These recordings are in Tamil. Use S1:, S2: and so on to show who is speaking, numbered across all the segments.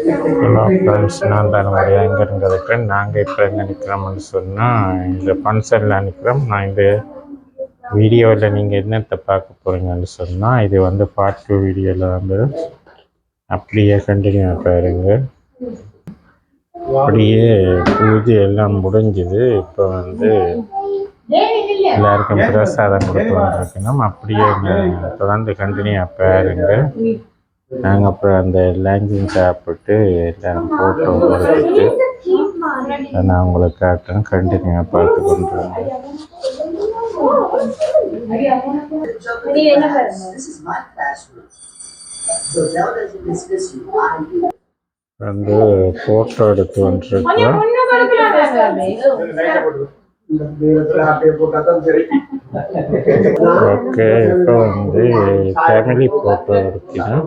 S1: ஹலோ ஃப்ரெண்ட்ஸ், நான் தான் எங்கே இருந்திருக்கேன். நாங்கள் இப்போ எங்கே நிற்கிறோம்னு சொன்னால் இந்த ஃபங்க்ஷனில் நிற்கிறோம். நான் இந்த வீடியோவில் நீங்கள் என்னத்தை பார்க்க போகிறீங்கன்னு சொன்னால், இது வந்து பார்ட் 2 வீடியோவில் வந்து அப்படியே கண்டினியூ பாருங்க. அப்படியே பூஜை எல்லாம் முடிஞ்சுது. இப்போ வந்து எல்லாருக்கும் பிரசாதம் கொடுத்துருக்கணும். அப்படியே தொடர்ந்து கண்டினியூ பாருங்க. நாங்கள் அப்புறம் அந்த லேங்கிங் சாப்பிட்டு எல்லாம் ஃபோட்டோ எடுத்துட்டு நான் உங்களுக்கு காட்டுறேன். கண்டினியூவாக பார்த்து கொண்டு வந்து ஃபோட்டோ எடுத்து வந்துருக்கோம். ஓகே, இப்போ வந்து ஃபேமிலி ஃபோட்டோ எடுக்கணும்.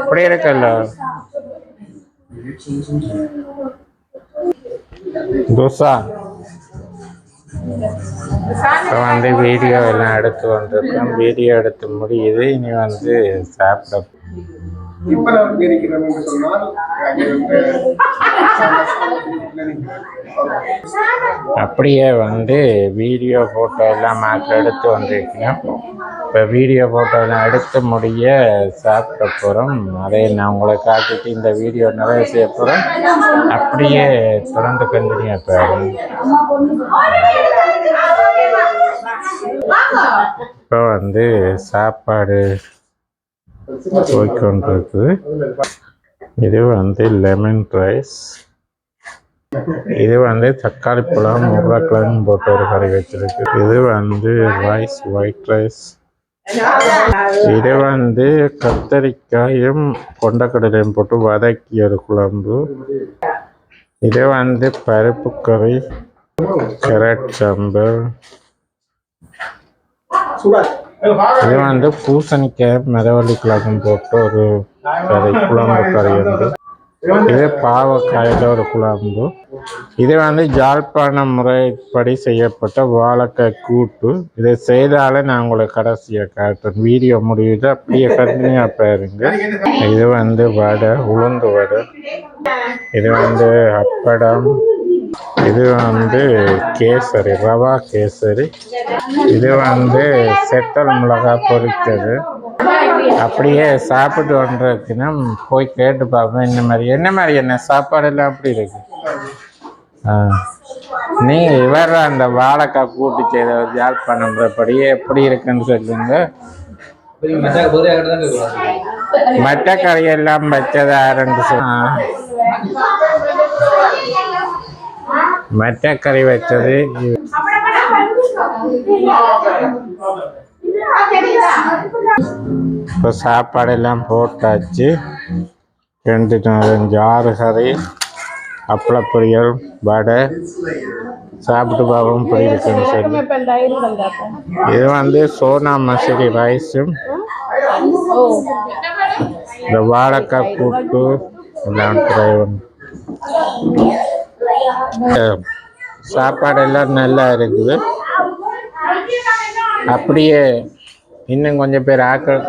S1: அப்படி இருக்கல்ல தோசா வந்து வீடியோ எல்லாம் எடுத்து வந்திருக்கோம். வீடியோ எடுத்து முடியுது. இனி வந்து சாப்பிட அப்படியே வந்து வீடியோ ஃபோட்டோ எல்லாம் எடுத்து வந்திருக்கணும். இப்போ வீடியோ ஃபோட்டோ எல்லாம் எடுத்து முடிய சாப்பிட போகிறோம். அதை நான் உங்களை காட்டிட்டு இந்த வீடியோ நிறைய செய்ய போகிறோம். அப்படியே தொடர்ந்து கண்டினியூ பாருங்க. இப்போ வந்து சாப்பாடு போய்கொண்டிருக்கு. இது வந்து லெமன் ரைஸ், இது வந்து தக்காளி பழம் உருளைக்கிழங்கு போட்டு ஒரு கறி வச்சிருக்கு. இது வந்து ரைஸ், ஒயிட் ரைஸ். இது வந்து கத்தரிக்காயும் கொண்டக்கடலையும் போட்டு வதக்கிய ஒரு குழம்பு. இது வந்து பருப்பு கறி, கேரட் சாம்பார். இது வந்து பூசணிக்காய் மரவள்ளி கிழங்கும் போட்டு ஒரு கறி, குழம்பு கறி உண்டு. இது பாவக்காயில் ஒரு குழம்பு. இது வந்து யாழ்ப்பாண முறைப்படி செய்யப்பட்ட வாழைக்காய் கூட்டு. இதை செய்தாலே நான் உங்களுக்கு கடைசியாக காட்டுறேன். வீடியோ முடியுது, அப்படியே கண்டினியூ பாருங்க. இது வந்து வடை, உளுந்து வடை. இது வந்து அப்படம். இது வந்து கேசரி, ரவா கேசரி. இது வந்து செத்தல் மிளகாய் பொரித்தது. அப்படியே சாப்பிட்டு வந்துருக்குன்னா போய் கேட்டு பார்ப்போம் என்ன மாதிரி என்ன சாப்பாடு எல்லாம் அப்படி இருக்கு. நீங்கள் இவர் அந்த வாழைக்காய் கூட்டு செய்த யாழ்ப்பாணம் முறைப்படியே எப்படி இருக்குன்னு சொல்லுங்க. மற்ற கறியெல்லாம் வச்சதா இருந்து மற்ற கறி வச்சது. இப்போ சாப்பாடெல்லாம் போட்டாச்சு. 2 4 6 கறி, அப்பள பொரியல், வடை. சாப்பிட்டு பாவம் இப்படி இருக்குன்னு சொல்லி. இது வந்து சோனா மசூரி ரைஸும் இந்த வாழைக்காய் கூட்டு எல்லாம் ட்ரை பண்ணு. சாப்பாடெல்லாம் நல்லா இருக்குது. அப்படியே இன்னும் கொஞ்சம் பேர் ஆக்கள்